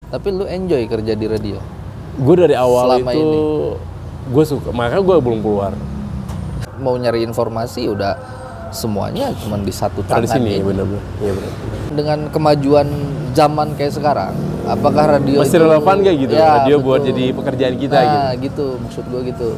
Tapi lu enjoy kerja di radio? Gue dari awal Selama itu gue suka, makanya gue belum keluar. Mau nyari informasi udah semuanya cuma di satu tangan. Di sini, gitu. bener-bener. Iya bener. Dengan kemajuan zaman kayak sekarang, apakah radio masih itu relevan kayak gitu? Ya, radio betul. buat jadi pekerjaan kita nah, gitu. gitu. Maksud gue gitu.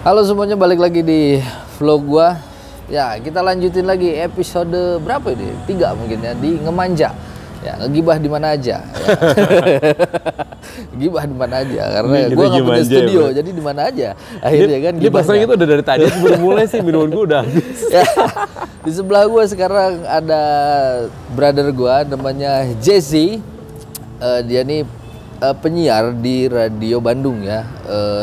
Halo semuanya, balik lagi di vlog gua. Ya, kita lanjutin lagi episode berapa ini? 3 mungkin ya, di Ngemanja. Ya, ngegibah di mana aja. Ya. Gibah di mana aja karena gua nggak punya studio, ya, jadi di mana aja. Akhirnya kan Ini pasang itu udah dari tadi baru mulai sih, minuman gua udah habis. Ya, di sebelah gua sekarang ada brother gua namanya Jesse. Dia nih penyiar di radio Bandung ya.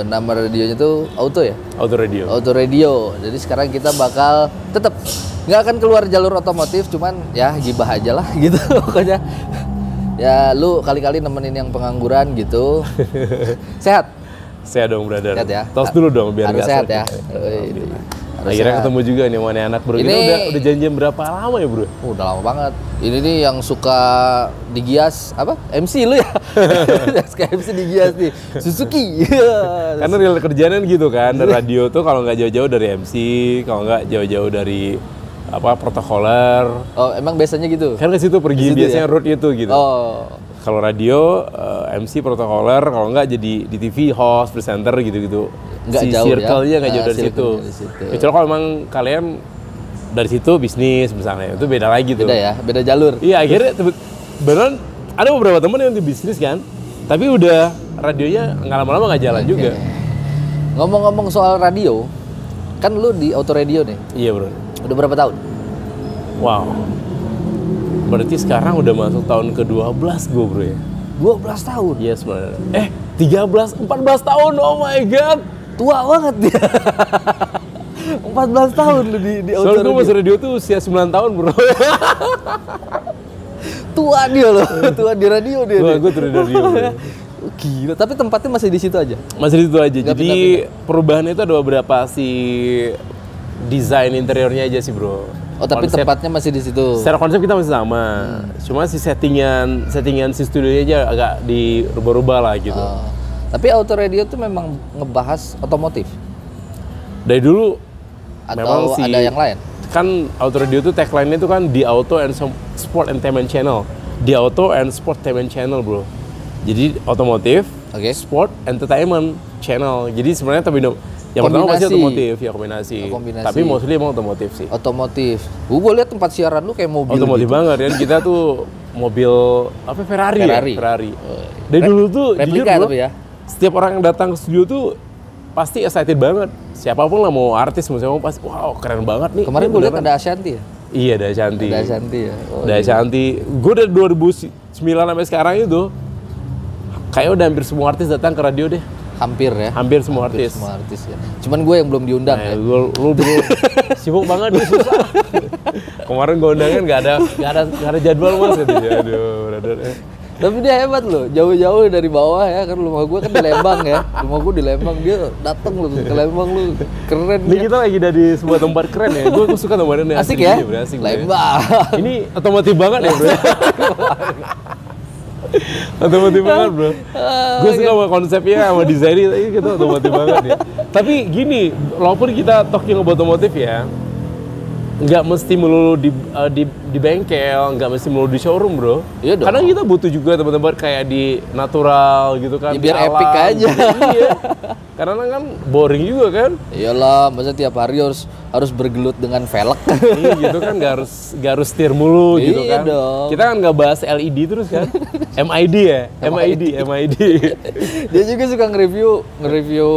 Nama radionya tuh Auto ya? Auto Radio. Auto Radio. Jadi sekarang kita bakal tetap nggak akan keluar jalur otomotif, cuman ya gibah aja lah gitu pokoknya. Ya lu kali-kali nemenin yang pengangguran gitu. Sehat? Sehat dong brother. Sehat ya? Tos dulu dong biar harus nggak sehat sakit. ya. Akhirnya ketemu juga nih mana anak bro. Ini udah janjian berapa lama ya bro? Udah lama banget. Ini nih yang suka digias apa? MC lu ya? Suka MC digias nih. Suzuki. Karena real kerjaan gitu kan. Dan radio tuh kalau nggak jauh-jauh dari MC, kalau nggak jauh-jauh dari apa protokoler. Oh emang biasanya gitu? Kan ke situ pergi biasanya ya? road itu gitu. Oh. Kalau radio MC protokoler, kalau nggak jadi di TV host, presenter gitu-gitu. Nggak si jauh circle-nya nggak jauh dari situ. Kecuali kalau emang kalian dari situ bisnis misalnya, itu beda lagi tuh. Beda ya, beda jalur. Iya akhirnya beneran ada beberapa teman yang di bisnis kan, tapi udah radionya nggak lama-lama nggak jalan juga. Ngomong-ngomong soal radio, kan lu di Auto Radio nih. Iya bro. Udah berapa tahun? Wow. Berarti sekarang udah masuk tahun ke-12 gue bro ya. 12 tahun? Yes bener. 13, 14 tahun, oh my god. Tua banget dia. 14 tahun lu di Auto Radio. Soalnya gue masuk radio tuh usia 9 tahun bro. Tua dia loh, tua di radio dia. Gue tuh di radio. Gila, tapi tempatnya masih di situ aja? Masih di situ aja, nggak jadi pindah-pindah. perubahan itu ada beberapa desain interiornya aja sih bro. Oh tapi tempatnya masih di situ? Secara konsep kita masih sama, cuma si settingan si studionya aja agak dirubah-rubah lah gitu. Tapi Auto Radio tuh memang ngebahas otomotif? Dari dulu atau memang ada yang lain? Kan Auto Radio tuh tagline-nya tuh kan di Auto and Sport Entertainment Channel. Di Auto and Sport Entertainment Channel bro. Jadi otomotif, Sport Entertainment Channel. Jadi sebenarnya yang pertama pasti otomotif, ya kombinasi. Tapi mostly emang otomotif sih. Otomotif. Gue lihat tempat siaran lu kayak mobil. Otomotif gitu banget kan, kita tuh mobil apa Ferrari. Dari dulu tuh replika jujur tapi ya. Setiap orang yang datang ke studio tuh pasti excited banget. Siapapun lah, mau artis mau siapa pasti wow keren banget nih. Kemarin gue lihat ada Ashanti ya. Iya ada Ashanti. Ada Ashanti ya. Ada Ashanti. Gue dari 2009 sampai sekarang itu kayak udah hampir semua artis datang ke radio deh. Hampir ya? Hampir semua artis ya. Cuman gue yang belum diundang ya. Lu bro, sibuk banget nih, susah. Kemarin gue undangan nggak ada jadwal mas. Aduh, brother. Tapi dia hebat loh, jauh-jauh dari bawah ya, kan rumah gue kan di Lembang ya. Rumah gue di Lembang, dia datang loh ke Lembang lu, keren. Ini kita lagi dari sebuah tempat keren ya, gue suka tempatnya. Asik ya? Asik, Lembang. Ini otomotif banget ya bro. Otomotif banget bro. Gue suka sama konsepnya, sama desainnya, itu otomotif banget ya. Tapi gini, walaupun kita talking about otomotif ya, nggak mesti melulu di bengkel, nggak mesti melulu di showroom bro. Iya dong. Kadang kita butuh juga tempat-tempat kayak di natural gitu kan. Ya, biar epic aja. Iya. Karena kan boring juga kan. Iyalah, masa tiap hari harus bergelut dengan velg. Iya gitu kan, nggak harus setir mulu gitu kan. Dong. Kita kan nggak bahas LED terus kan. MID ya, MID. Dia juga suka nge-review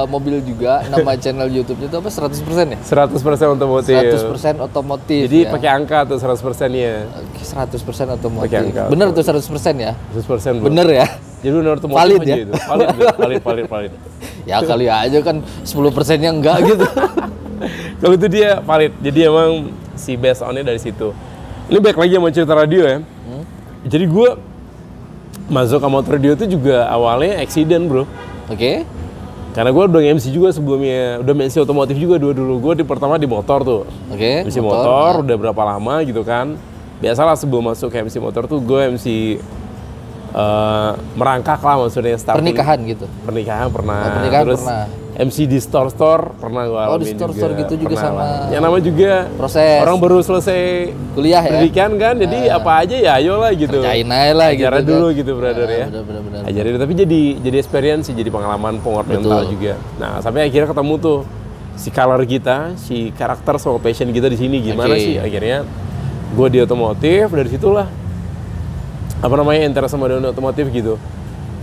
mobil juga. Nama channel YouTube-nya itu apa? 100% ya? 100% otomotif. 100% otomotif. Jadi ya? pakai angka tuh 100%-nya. 100% otomotif. Pakai angka. Bener tuh 100% ya? 100% bro. Bener ya? Jadi bener otomotif valid aja ya? itu. Valid. Ya kali aja kan 10%-nya enggak gitu. Kalau itu dia valid. Jadi emang si based on-nya dari situ. Ini baik lagi sama cerita radio ya. Jadi gue masuk ke motor radio itu juga awalnya accident bro. Oke. Karena gue udah MC juga sebelumnya, udah MC otomotif juga dulu. Gue pertama di motor tuh. Oke. MC motor udah berapa lama gitu kan. Biasalah sebelum masuk ke MC motor tuh gue MC merangkak lah maksudnya. Pernikahan gitu? Pernikahan pernah. Oh, pernikahan terus pernah. MC di store pernah gue alamin di store gitu juga sama lah. Yang nama juga proses. Orang baru selesai kuliah ya? pendidikan kan, jadi apa aja ya ayolah gitu. Kerjain aja lah gitu. Ajaran dulu gitu brother ya. Bener. Ajarin, tapi jadi experience sih, jadi pengalaman penguat mental juga. Nah sampai akhirnya ketemu tuh si color kita, si karakter sama passion kita di sini gimana sih. Akhirnya gue di otomotif, dari situlah apa namanya interest sama dunia otomotif gitu.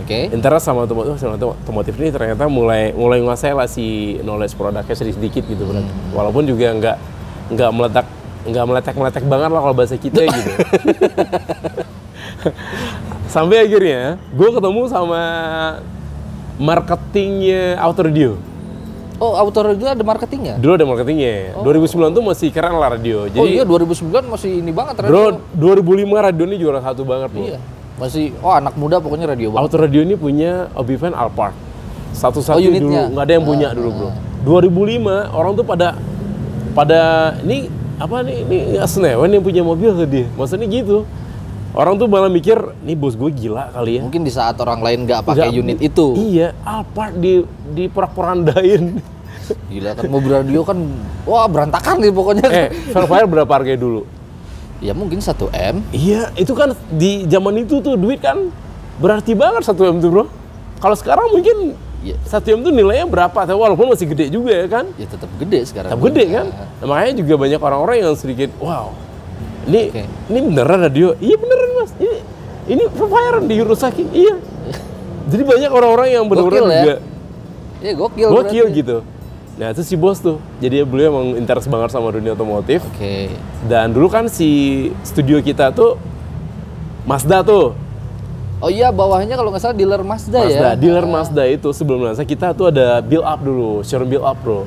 Interest sama otomotif ini ternyata mulai nguasai lah si knowledge produknya sedikit gitu benar. Walaupun juga nggak meletek banget lah kalau bahasa kita gitu. Sampai akhirnya gue ketemu sama marketingnya Auto Radio. Oh, Auto Radio ada marketingnya? Dulu ada marketingnya. 2009 tuh masih keren lah radio. Jadi, 2009 masih ini banget Bro, radio. 2005 radio ini juara 1 banget bro. Iya. Masih, anak muda pokoknya radio banget. Auto Radio ini punya Obivan Alphard. Satu-satunya dulu, nggak ada yang punya dulu bro. 2005 orang tuh pada ini apa nih, ini senewan yang punya mobil tuh dia. Maksudnya gitu. Orang tuh malah mikir, nih bos gue gila kali ya. Mungkin di saat orang lain nggak pakai unit itu. Iya, Alphard di porak-porandain. Gila kan, mobil radio kan, wah berantakan nih pokoknya. Velfire berapa harganya dulu? Ya mungkin 1M. Iya, itu kan di zaman itu tuh duit kan berarti banget 1M tuh bro. Kalau sekarang mungkin 1M tuh nilainya berapa? Walaupun masih gede juga ya kan? Ya tetap gede sekarang. Tetap gede kan? Nah, makanya juga banyak orang-orang yang sedikit, wow, ini beneran radio? Iya beneran mas. Ini Velfire dirusakin. Iya. Jadi banyak orang-orang yang benar-benar juga. Iya gokil gitu. Nah itu si bos tuh, jadi beliau emang interest banget sama dunia otomotif. Dan dulu kan si studio kita tuh Mazda tuh. Oh iya, bawahnya kalau nggak salah dealer Mazda ya? Dealer Mazda itu sebelum Mazda kita tuh ada build up dulu, showroom build up bro.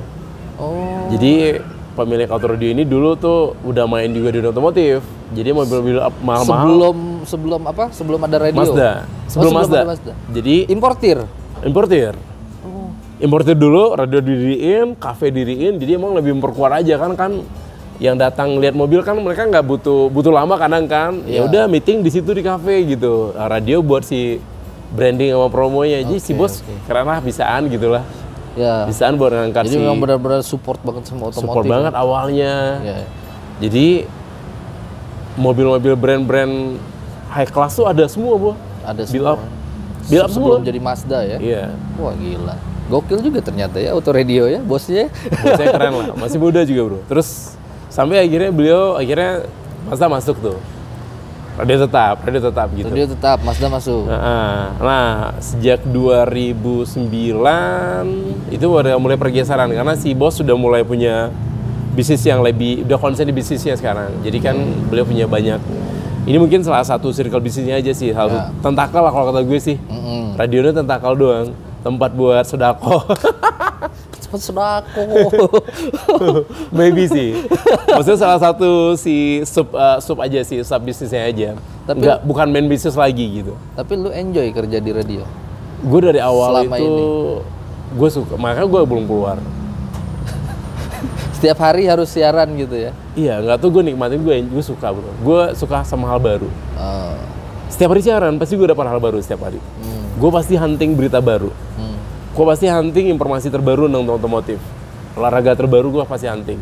Jadi pemilik Auto Radio ini dulu tuh udah main juga di dunia otomotif. Jadi mobil build up mahal-mahal. Sebelum ada radio? Sebelum Mazda. Jadi importir. Importir dulu, radio diriin, kafe diriin, jadi emang lebih memperkuat aja kan yang datang lihat mobil kan mereka nggak butuh lama kadang kan. Ya udah meeting di situ di kafe gitu. Radio buat si branding sama promonya. Jadi si bos karena bisaan gitulah. Ya. Bisaan buat ngangkat. Jadi memang benar-benar support banget sama otomotif. Support banget awalnya. Jadi mobil-mobil brand-brand high class tuh ada semua, Bu. Ada semua. Build up sebelum jadi Mazda ya. Iya. Wah, gila. Gokil juga ternyata ya Auto Radio ya, bosnya. Bosnya keren lah, masih muda juga bro. Terus sampai akhirnya Mazda masuk tuh. Radio tetap gitu. Radio tetap, Mazda masuk. Nah, sejak 2009 itu udah mulai pergeseran karena si bos sudah mulai punya bisnis yang lebih, udah konsen di bisnisnya sekarang. Jadi kan beliau punya banyak. Ini mungkin salah satu circle bisnisnya aja sih, salah satu tentakel lah kalau kata gue sih. Radionya tentakel doang. Tempat buat sodako. Tempat sodako. Maybe sih. Maksudnya salah satu si sub aja sih, sub bisnisnya aja. Tapi bukan main bisnis lagi gitu. Tapi lu enjoy kerja di radio? Gue dari awal gue suka, makanya gue belum keluar. Setiap hari harus siaran gitu ya? Iya, nggak tuh gue nikmatin, gue suka bro. Gue suka sama hal baru. Setiap hari siaran, pasti gue dapat hal baru setiap hari. Gue pasti hunting berita baru. Gue pasti hunting informasi terbaru tentang otomotif. Olahraga terbaru gue pasti hunting.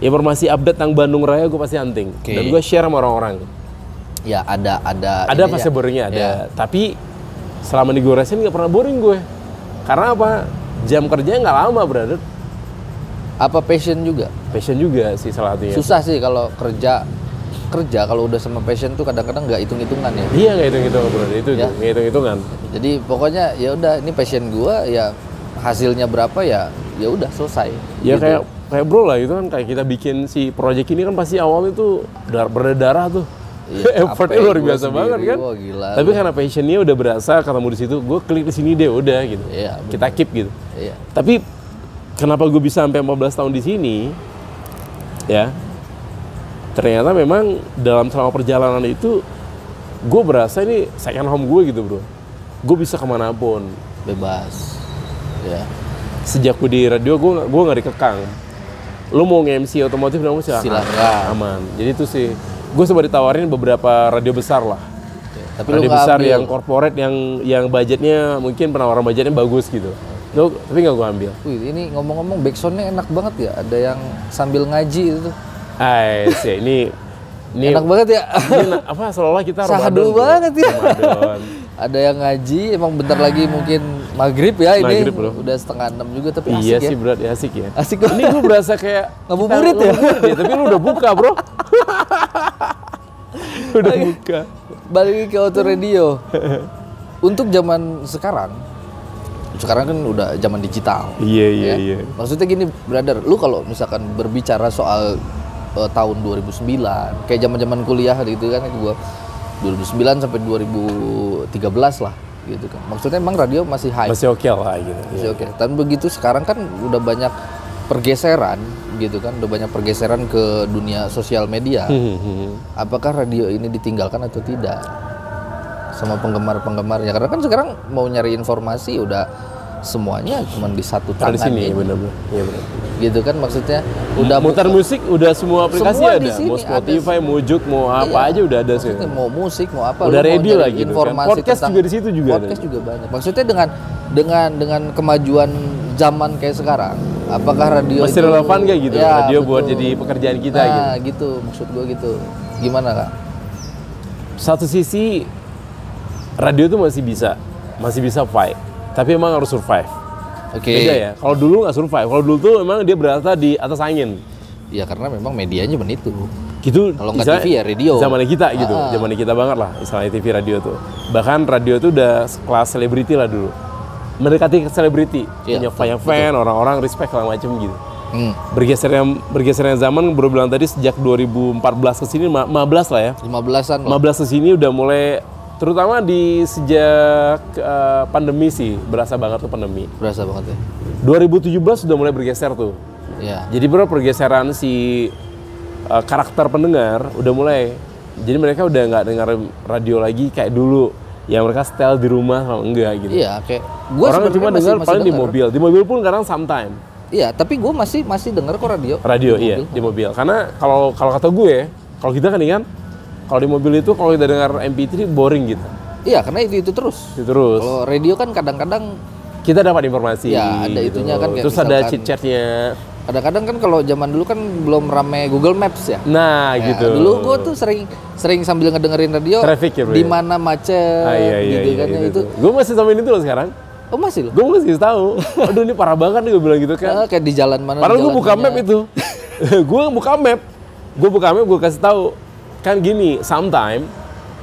Informasi update tentang Bandung Raya gue pasti hunting. Dan gue share sama orang-orang. Ya ada pasti boringnya ada. Tapi selama di gue rasain nggak pernah boring gue. Karena apa? Jam kerjanya nggak lama brother. Apa passion juga? Passion juga sih salah satunya. Susah sih kalau kerja kalau udah sama passion tuh kadang-kadang nggak hitung-hitungan ya. Iya, nggak hitung-hitungan bro, itu nggak hitung-hitungan. Jadi pokoknya ya udah, ini passion gua, ya hasilnya berapa ya udah selesai. Ya gitu. kayak bro lah itu kan, kayak kita bikin si project ini kan pasti awalnya tuh berdarah tuh. Iya, effortnya luar biasa banget kan. Wah, gila. Tapi karena passionnya udah berasa, ketemu di situ, gue klik di sini deh udah gitu. Iya, kita keep gitu. Iya. Tapi kenapa gue bisa sampai 14 tahun di sini? Ya. ternyata memang selama perjalanan itu gue berasa ini second home gue gitu bro. Gue bisa kemanapun. Bebas. Ya. Sejak gue di radio gue nggak dikekang. Lu mau nge-MC otomotif dong silakan. Aman. Jadi itu sih gue sempat ditawarin beberapa radio besar lah. Tapi radio besar yang corporate yang budgetnya mungkin penawaran budgetnya bagus gitu. Tapi nggak gue ambil. Wih, ini ngomong-ngomong backsoundnya enak banget ya. Ada yang sambil ngaji itu. Sih ini enak banget ya. Ini apa seolah kita Sahdu banget ya. Ramadan. Ada yang ngaji, emang bentar lagi mungkin maghrib ya ini. Maghrib, bro. Udah 5:30 juga tapi asik iya ya. Sih berat ya asik ya. Asik. Ini gue berasa kayak ngabuburit ya. Tapi lu udah buka bro. Udah buka. Balik ke Auto Radio. Untuk zaman sekarang kan udah zaman digital. Iya. Maksudnya gini, brother, lu kalau misalkan berbicara soal tahun 2009, kayak zaman-zaman kuliah gitu kan, gua 2009 sampai 2013 lah gitu kan. Maksudnya emang radio masih high. Masih oke lah gitu. Masih oke. Dan begitu sekarang kan udah banyak pergeseran gitu kan, udah banyak pergeseran ke dunia sosial media. Apakah radio ini ditinggalkan atau tidak sama penggemar-penggemarnya? Karena kan sekarang mau nyari informasi udah semuanya cuma di satu tangan. Di sini ya benar-benar. Iya benar. Gitu kan maksudnya. Udah mutar musik udah semua aplikasi semua ada. Mau Spotify, mau Juk, mau apa aja udah ada sih. Mau musik, mau apa. Udah radio lah gitu. Informasi podcast juga di situ juga ada. Podcast juga banyak. Maksudnya dengan kemajuan zaman kayak sekarang, apakah radio masih relevan kayak gitu? Ya, radio betul. buat jadi pekerjaan kita gitu. Maksud gue gitu. Gimana Kak? Satu sisi radio tuh masih bisa fight, tapi emang harus survive. Beda ya. Kalau dulu nggak survive. Kalau dulu tuh emang dia berasa di atas angin. Ya karena memang medianya begitu. Gitu. Kalau nggak TV ya radio. Zamannya kita gitu. Zamannya kita banget lah istilahnya TV radio tuh. Bahkan radio tuh udah kelas selebriti lah dulu. Mendekati selebriti. Punya fan, orang-orang respect segala macem gitu. Bergesernya zaman baru bilang tadi sejak 2014 ke sini 15 lah ya. 15-an. 15 ke sini udah mulai, terutama di sejak pandemi sih, berasa banget tuh pandemi. Berasa banget ya. 2017 sudah mulai bergeser tuh. Iya. Jadi bro pergeseran si karakter pendengar udah mulai. Jadi mereka udah nggak dengar radio lagi kayak dulu. Yang mereka setel di rumah kalau enggak gitu. Iya, kayak gua orang cuma dengar paling di mobil. Di mobil pun kadang sometime. Iya, tapi gue masih dengar kok radio. Radio iya di mobil. Karena kalau kata gue, kalau kita kan kalau di mobil itu kalau kita dengar MP3 boring gitu. Iya, karena itu terus. Itu terus. Kalau radio kan kadang-kadang kita dapat informasi. Ya, ada gitu. itunya kan kayak terus ada chit-chatnya. Kadang-kadang kan kalau zaman dulu kan belum rame Google Maps ya. Nah, ya, gitu. Dulu gue tuh sering sambil ngedengerin radio. Traffic ya, bro. Di mana macet gitu kan ya itu. Gue masih samain itu loh sekarang. Oh masih loh? Gue masih tahu. Aduh ini parah banget nih gue bilang gitu kan. Kayak di jalan mana. Padahal gue buka map itu. Gue buka map, gue kasih tahu. Kan gini, sometime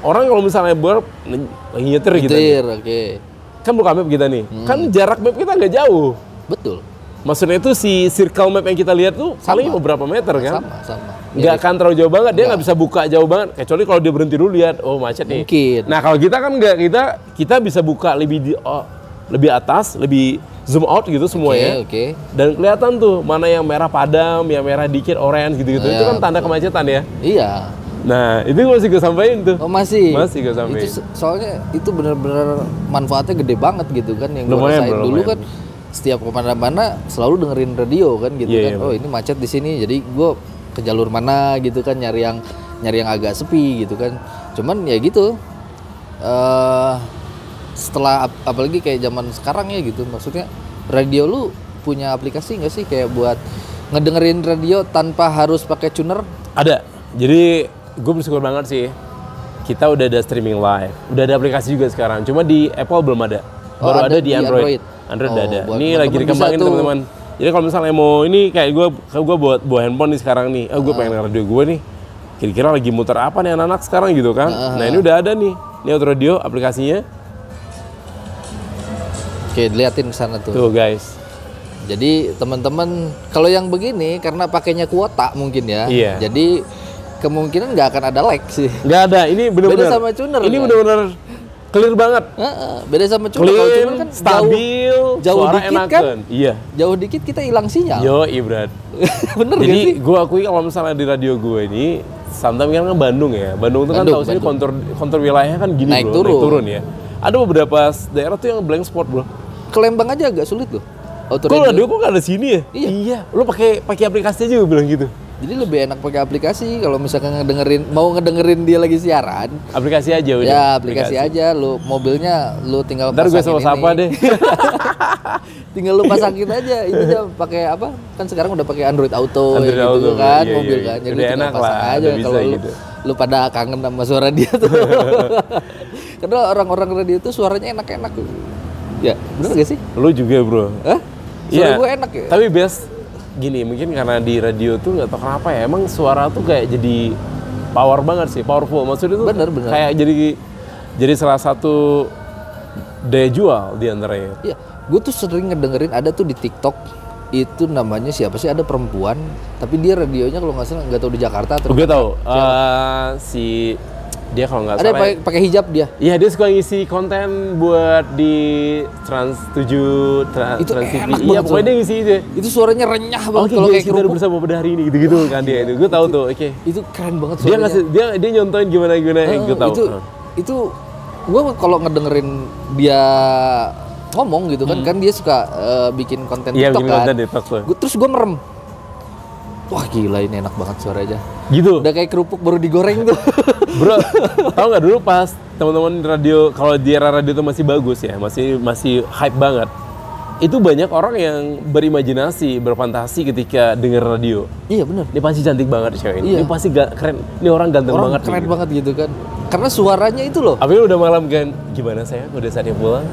orang kalau misalnya lagi nyetir gitu. Oke. Kan buka map kita nih. Kan jarak map kita nggak jauh. Betul. Maksudnya itu si circle map yang kita lihat tuh paling beberapa meter kan? Sama. Nggak akan terlalu jauh banget, dia nggak bisa buka jauh banget. Kecuali kalau dia berhenti dulu lihat, oh macet nih. Mungkin. Nah kalau kita kan nggak, kita bisa buka lebih atas, lebih zoom out gitu semuanya. Oke. Dan kelihatan tuh mana yang merah padam, yang merah dikit orange gitu-gitu. Itu kan tanda kemacetan ya. Iya. Nah itu masih gue sampein tuh. Oh masih gue sampein. Itu soalnya itu benar-benar manfaatnya gede banget gitu kan yang gue Lumayan, rasain bro, dulu lumayan. kan. Setiap kemana-mana selalu dengerin radio kan gitu kan. Iya. Oh ini macet di sini, jadi gue ke jalur mana gitu kan, nyari yang agak sepi gitu kan. Cuman ya gitu. Setelah apalagi kayak zaman sekarang ya gitu, maksudnya radio lu punya aplikasi nggak sih kayak buat ngedengerin radio tanpa harus pakai tuner? Ada. Jadi gue bersyukur banget sih. Kita udah ada streaming live, udah ada aplikasi juga sekarang. Cuma di Apple belum ada. Baru ada di Android. Android udah ada. Ini lagi dikembangin teman-teman. Jadi kalau misalnya mau ini kayak gue buat bawa handphone nih sekarang nih. Gue pengen radio gue nih. Kira-kira lagi muter apa nih anak-anak sekarang gitu kan? Nah ini udah ada nih. Ini Auto Radio aplikasinya. Oke, liatin ke sana tuh. Tuh guys. Jadi teman-teman kalau yang begini karena pakainya kuota mungkin ya. Iya. Jadi kemungkinan nggak akan ada lag sih. Nggak ada. Ini benar-benar. Beda sama tuner. Ini kan? benar-benar clear banget. Beda sama tuner. Clean, kalau tuner kan stabil, jauh suara dikit enakan. kan. Iya. Jauh dikit kita hilang sinyal. Yo, ibrat. Bener Jadi gak sih? gue akui kalau misalnya di radio gue ini sometimes kan Bandung ya. Bandung itu kan tahu sih kontur wilayahnya kan gini naik bro, turun. naik turun ya. Ada beberapa daerah tuh yang blank spot bro. Ke Lembang aja agak sulit loh. Kok radio kok nggak ada sini ya? Iya. Lu pakai aplikasi aja gue bilang gitu. Jadi lebih enak pakai aplikasi kalau misalkan mau ngedengerin dia lagi siaran. Aplikasi aja udah. Ya aplikasi aja, lu mobilnya lu tinggal ntar pasangin gue sapa deh. Tinggal lu pasangin aja. Ini dia pakai apa? Kan sekarang udah pakai Android Auto Android gitu Auto, kan iya, mobil iya. kan. Jadi Udah tinggal enak pasang lah, aja kalau gitu. lu pada kangen sama suara dia tuh. Karena orang-orang radio itu suaranya enak-enak. Ya, bener gak sih? Lu juga bro. Hah? Suara gue enak ya? Tapi best gini, mungkin karena di radio tuh nggak tahu kenapa ya, emang suara tuh kayak jadi power banget sih, powerful. Maksudnya tuh bener. Kayak jadi salah satu daya jual di antaranya. Iya, gue tuh sering ngedengerin ada tuh di TikTok itu namanya siapa sih, ada perempuan tapi dia radionya kalau nggak salah nggak tahu di Jakarta atau gue tahu si dia kalau nggak salah ada pakai hijab dia. Iya, dia suka ngisi konten buat di Trans 7, Trans TV. Iya, pokoknya dia ngisi itu. Itu suaranya renyah banget kalau kayak kerupuk bersama pada hari ini gitu-gitu kan dia itu. Gue tahu tuh, oke. Itu keren banget suaranya. Dia nyontoin gimana gue tahu. Itu gue kalau ngedengerin dia ngomong gitu kan dia suka bikin konten TikTok kan. Iya, bikin konten TikTok tuh. Terus gue merem. Wah gila, ini enak banget suaranya. Gitu. Udah kayak kerupuk baru digoreng tuh. Bro, tau nggak dulu pas teman-teman radio, kalau di era radio itu masih bagus ya, masih hype banget. Itu banyak orang yang berimajinasi, berfantasi ketika denger radio. Iya benar. Ini pasti cantik banget cewek ini. Iya. Ini pasti keren. Ini orang ganteng banget. Keren banget gitu kan. Karena suaranya itu loh. Tapi udah malam kan, gimana saya? Udah saatnya pulang.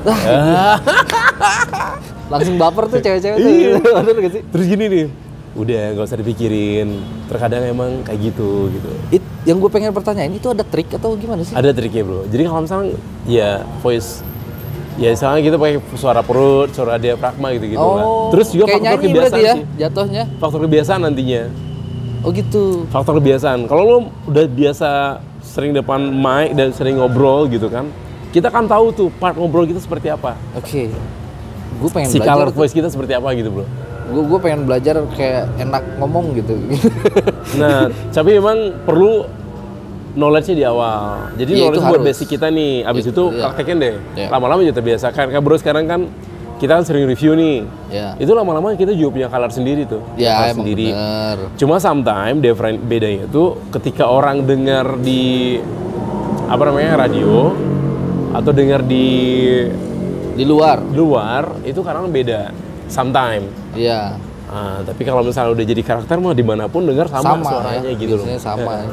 Langsung baper tuh cewek-cewek tuh. Bener gak sih? Terus gini nih, udah nggak usah dipikirin. Terkadang emang kayak gitu. Yang gue pengen pertanyain, itu ada trik atau gimana sih? Ada triknya bro. Jadi kalau misalnya ya voice, ya misalnya kita pakai suara perut, suara diafragma gitu lah. Terus juga faktor kebiasaan ya, sih. Jatuhnya. Faktor kebiasaan nantinya. Oh gitu. Faktor kebiasaan. Kalau lo udah biasa sering depan mic dan sering ngobrol gitu kan, kita kan tahu tuh part ngobrol kita seperti apa. Oke. Gue pengen si belajar. Color voice kita seperti apa gitu bro. Gue pengen belajar kayak enak ngomong gitu. Nah, tapi memang perlu knowledge-nya di awal. Jadi knowledge buat basic kita nih. Abis itu praktekin deh. Lama-lama juga terbiasakan. Kayak bro sekarang kan kita kan sering review nih. Itu lama-lama kita juga punya color sendiri tuh. Iya, emang sendiri. Bener. Cuma sometimes bedanya itu ketika orang dengar di radio atau dengar di luar itu kadang beda. Sometimes. Iya. Tapi kalau misalnya udah jadi karakter mah dimanapun dengar sama suaranya ya, gitu loh. Sama.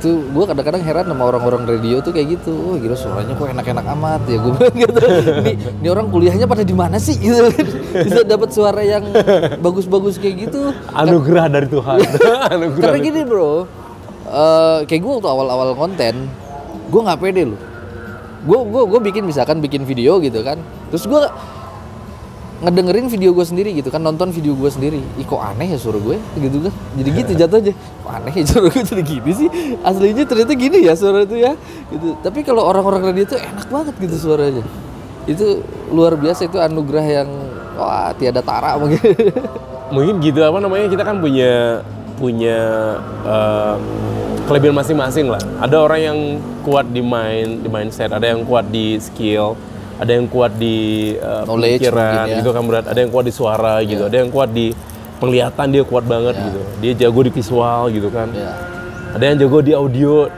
Itu gue kadang-kadang heran sama orang-orang radio tuh kayak gitu. Oh gila suaranya kok enak-enak amat ya gue bilang gitu. Ini orang kuliahnya pada di mana sih gitu. Bisa dapat suara yang bagus-bagus kayak gitu. Anugerah dari Tuhan. Karena gini bro, kayak gue waktu awal-awal konten, gue nggak pede loh. Gue bikin video gitu kan. Terus gue ngedengerin video gue sendiri gitu kan, nonton video gue sendiri. Ih kok aneh ya suara gue gitu kan. Jadi gitu jatuhnya. Kok aneh ya suara gue jadi gini sih. Aslinya ternyata gini ya suara itu ya. Gitu. Tapi kalau orang-orang radio itu enak banget gitu suaranya. Itu luar biasa, itu anugerah yang wah tiada tara mungkin. Mungkin gitu kita kan punya kelebihan masing-masing lah. Ada orang yang kuat di mindset, ada yang kuat di skill, ada yang kuat di pikiran gitu kan berat, ada yang kuat di suara gitu, ada yang kuat di penglihatan, dia kuat banget gitu, dia jago di visual gitu kan, ada yang jago di audio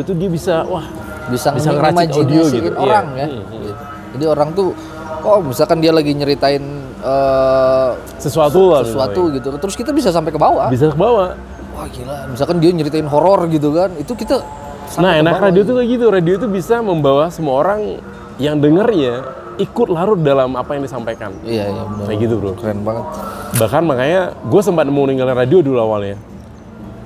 tuh dia bisa ngeracik audio gitu orang ya. Jadi orang tuh misalkan dia lagi nyeritain sesuatu gitu, terus kita bisa sampai ke bawah. Wah gila, misalkan dia nyeritain horor gitu kan, itu kita enak radio tuh kayak gitu. Radio tuh bisa membawa semua orang yang dengernya ikut larut dalam apa yang disampaikan. Iya benar. Kayak gitu bro. Keren banget. Bahkan makanya gue sempat mau ninggalin radio dulu awalnya.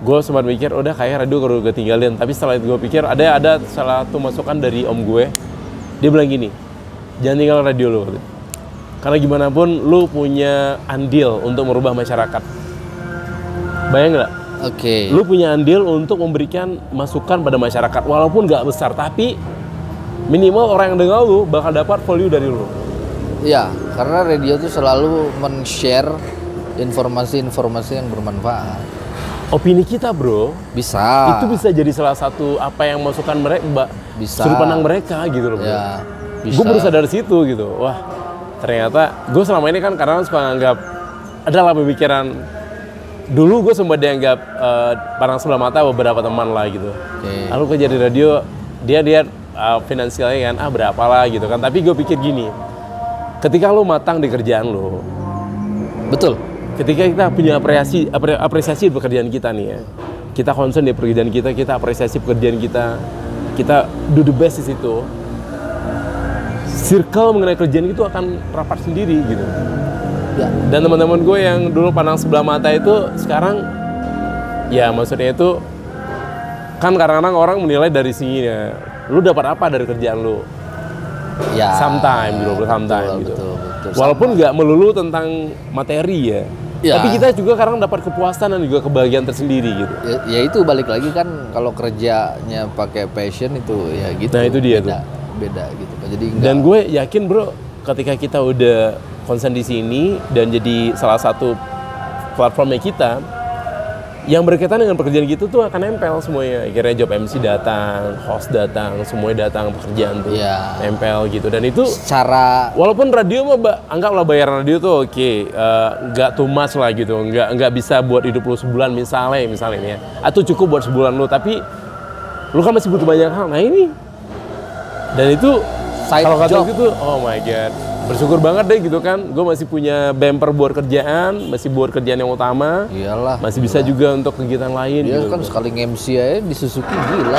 Gue sempat mikir udah kayak radio gue tinggalin. Tapi setelah itu gue pikir ada salah satu masukan dari om gue. Dia bilang gini, jangan tinggal radio lo. Karena gimana pun lu punya andil untuk merubah masyarakat. Bayang nggak? Oke. Lu punya andil untuk memberikan masukan pada masyarakat walaupun nggak besar, tapi minimal orang yang dengar lu bakal dapat value dari lu. Iya, karena radio tuh selalu men-share informasi-informasi yang bermanfaat. opini kita bro, Bisa. itu bisa jadi salah satu apa yang masukan mereka, Bisa. sudut pandang mereka gitu loh bro. Ya, bisa. Gue berusaha dari situ gitu. Wah, ternyata gue selama ini kan karena suka nganggap adalah pemikiran. Dulu gue sempat dianggap pandang sebelah mata beberapa teman lah gitu. Lalu kerja di radio, dia lihat finansialnya kan, berapa lah gitu kan. Tapi gue pikir gini, ketika lo matang di kerjaan lo, betul. ketika kita punya apresiasi di pekerjaan kita nih ya, kita concern di pekerjaan kita apresiasi pekerjaan kita do the best di situ. Circle mengenai kerjaan itu akan rapat sendiri gitu. Ya. Dan teman-teman gue yang dulu pandang sebelah mata itu sekarang, ya maksudnya itu kan kadang-kadang orang menilai dari sini ya, lu dapat apa dari kerjaan lu? Ya. Sometimes gitu. Betul. Walaupun nggak melulu tentang materi ya. Ya. Tapi kita juga kadang dapat kepuasan dan juga kebahagiaan tersendiri gitu. Ya itu balik lagi kan kalau kerjanya pakai passion itu ya gitu. Nah, itu dia beda gitu. Jadi dan gue yakin bro, ketika kita udah konsen di sini dan jadi salah satu platformnya kita, yang berkaitan dengan pekerjaan gitu tuh akan nempel semuanya. Akhirnya job MC datang, host datang, semuanya datang, pekerjaan tuh nempel gitu. Dan itu secara, walaupun radio mah anggaplah bayar radio tuh oke, nggak too much lah gitu, nggak bisa buat hidup lu sebulan misalnya ya, atau cukup buat sebulan lu, tapi lu kan masih butuh banyak hal. Nah ini, dan itu kalau kata gitu, oh my god, bersyukur banget deh gitu kan, gue masih punya bumper buat kerjaan, masih buat kerjaan yang utama. Iyalah. Masih bisa juga untuk kegiatan lain. Dia gitu. kan sekali nge-MC aja di Suzuki gila.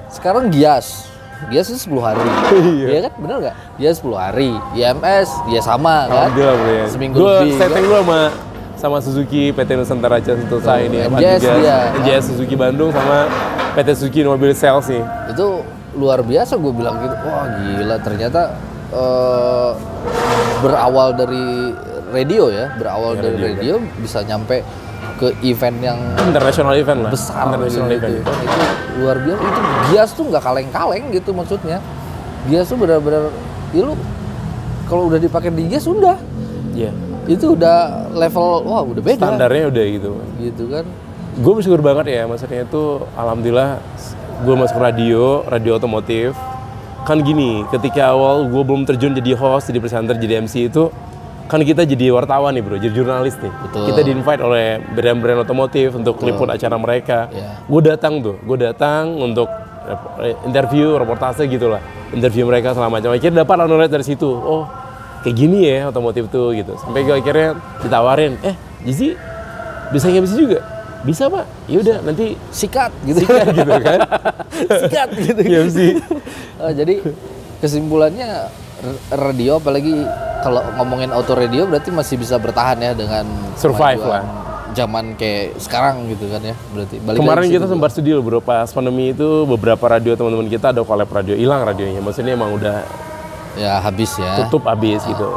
Sekarang Gias itu 10 hari. Iya kan, bener nggak? Gias 10 hari. IMS dia sama kan? Alhamdulillah. Seminggu Gue lebih. setting dulu sama Suzuki PT Nusantara Sentosa ini, NJS Suzuki Bandung sama PT Suzuki Mobil Sales nih. Itu luar biasa, gue bilang gitu. Wah gila, ternyata berawal dari radio ya, dari radio bisa nyampe ke event yang international event lah, besar, international gitu. event. Itu luar biasa. Itu Gias tuh nggak kaleng-kaleng gitu maksudnya. Gias tuh benar-benar, ya lu kalau udah dipakai di Gias udah, itu udah level, wah udah beda. Standarnya udah gitu. Gitu kan. Gue bersyukur banget ya, maksudnya itu alhamdulillah gue masuk radio otomotif. Kan gini, ketika awal gue belum terjun jadi host, jadi presenter, jadi MC itu, kan kita jadi wartawan nih bro, jadi jurnalis nih. Betul. Kita di-invite oleh brand-brand otomotif untuk liput acara mereka. Gue datang untuk interview, reportase gitu lah. Interview mereka selama macam. Akhirnya dapat knowledge dari situ. Oh, kayak gini ya otomotif tuh gitu. Sampai gue akhirnya ditawarin, Jizi bisa MC juga? Bisa pak, yaudah nanti sikat gitu kan. Sikat gitu. MC. Jadi kesimpulannya radio, apalagi kalau ngomongin auto radio, berarti masih bisa bertahan ya dengan survive lah zaman kayak sekarang gitu kan ya. Berarti balik kemarin kita sempat sedih loh bro, pas pandemi itu beberapa radio teman-teman kita ada collab radio, hilang radionya, maksudnya emang udah ya habis ya, tutup habis gitu.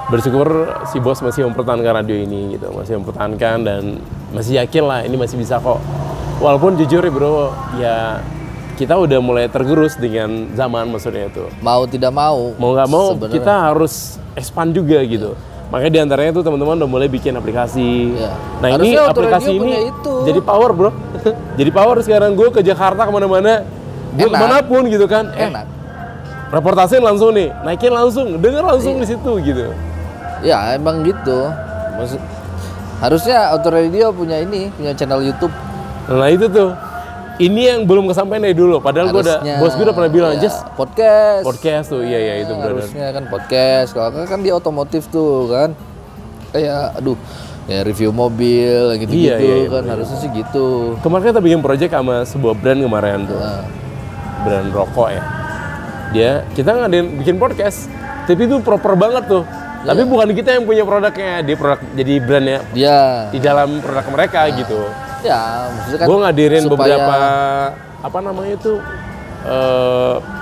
Bersyukur si bos masih mempertahankan radio ini gitu, masih mempertahankan dan masih yakin lah ini masih bisa kok. Walaupun jujur ya bro, ya kita udah mulai tergerus dengan zaman, maksudnya itu. Mau tidak mau nggak mau sebenernya kita harus expand juga gitu. Makanya diantaranya tuh teman-teman udah mulai bikin aplikasi. Nah harusnya ini aplikasi ini jadi power bro. Jadi power sekarang gue ke Jakarta kemana-mana, gue kemanapun gitu kan. Enak. Reportase langsung nih, naikin langsung, denger langsung di situ gitu. Ya emang gitu. Harusnya auto radio punya channel YouTube. Nah itu tuh. Ini yang belum kesampaian dari dulu. Padahal bos gue udah pernah bilang, just podcast tuh, iya itu benar. Harusnya kan podcast. Kalau kan di otomotif tuh kan, kayak ya review mobil gitu kan, harusnya sih gitu. Kemarin kita bikin project sama sebuah brand kemarin tuh, brand rokok ya. Kita ngadain bikin podcast, tapi itu proper banget tuh. Tapi bukan kita yang punya produknya, dia produk jadi brandnya. Di dalam produk mereka gitu. Ya, maksudnya kan gue ngadirin beberapa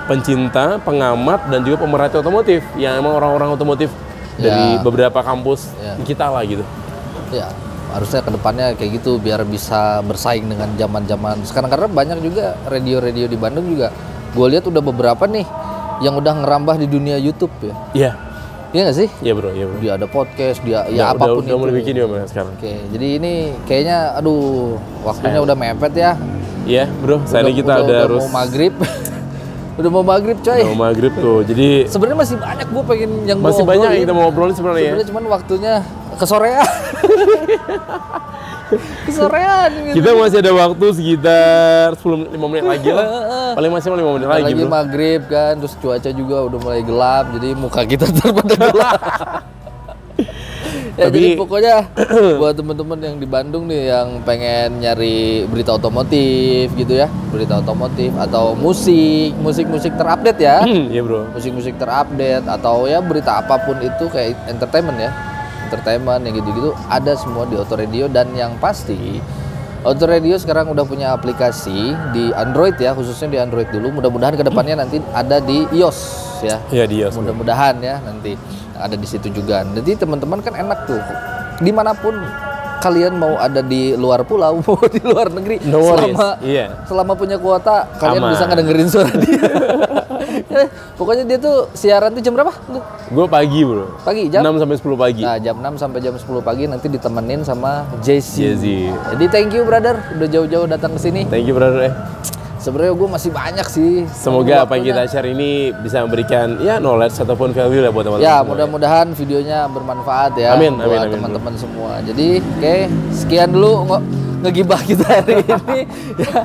pencinta, pengamat dan juga pemerhati otomotif yang emang orang-orang otomotif dari beberapa kampus kita lah gitu. Ya, harusnya kedepannya kayak gitu biar bisa bersaing dengan zaman-zaman sekarang, karena banyak juga radio-radio di Bandung juga. Gue lihat udah beberapa nih yang udah ngerambah di dunia YouTube ya. Iya. Iya nggak sih? Iya bro, iya bro. Dia ada podcast, dia ya apapun udah itu. mulai bikin dia Mas sekarang. Oke, jadi ini kayaknya aduh waktunya udah mepet ya. Iya bro, saat ini kita udah harus mau maghrib. Udah mau maghrib coy. Udah mau maghrib tuh, jadi sebenarnya masih banyak gue pengen yang masih gua banyak obrolin. yang kita mau obrolin sebenarnya. Sebenarnya cuman waktunya kesorean. Kesorean gitu. Kita masih ada waktu sekitar 10-5 menit lagi lah. Paling maksimal 5 menit lagi bro. Maghrib kan, terus cuaca juga udah mulai gelap, jadi muka kita terpada gelap. Ya, jadi pokoknya buat teman-teman yang di Bandung nih yang pengen nyari berita otomotif gitu ya, berita otomotif atau musik terupdate ya. Iya bro. Musik terupdate atau ya berita apapun itu kayak entertainment yang gitu-gitu ada semua di Auto Radio. Dan yang pasti Auto Radio sekarang udah punya aplikasi di Android ya, khususnya di Android dulu. Mudah-mudahan kedepannya nanti ada di iOS ya. Iya di iOS. Mudah-mudahan ya nanti ada di situ juga. Jadi teman-teman kan enak tuh, dimanapun kalian mau ada di luar pulau, mau di luar negeri, selama punya kuota kalian bisa ngedengerin suara dia. Pokoknya dia tuh siaran tuh jam berapa? Gue pagi bro. Pagi jam 6 sampai 10 pagi. Nah jam 6 sampai jam 10 pagi nanti ditemenin sama Jesse. Jadi thank you brother, udah jauh-jauh datang ke sini. Thank you brother. Sebenarnya gue masih banyak sih. Semoga apa yang kita share ini bisa memberikan ya knowledge ataupun value lah buat teman-teman. Ya mudah-mudahan videonya bermanfaat ya buat teman-teman semua. Jadi sekian dulu ngegibah kita hari ini. Ya,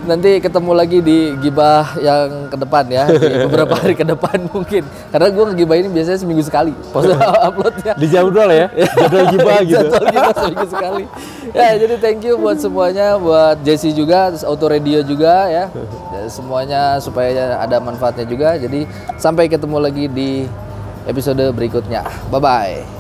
nanti ketemu lagi di gibah yang ke depan ya, di beberapa hari ke depan mungkin. Karena gue ngegibah ini biasanya seminggu sekali uploadnya. Di jadwal ya, jadwal gibah gitu. Jadwal gibah seminggu sekali. Ya jadi thank you buat semuanya, buat Jesse juga, terus Auto Radio juga ya. Semuanya supaya ada manfaatnya juga. Jadi sampai ketemu lagi di episode berikutnya. Bye bye.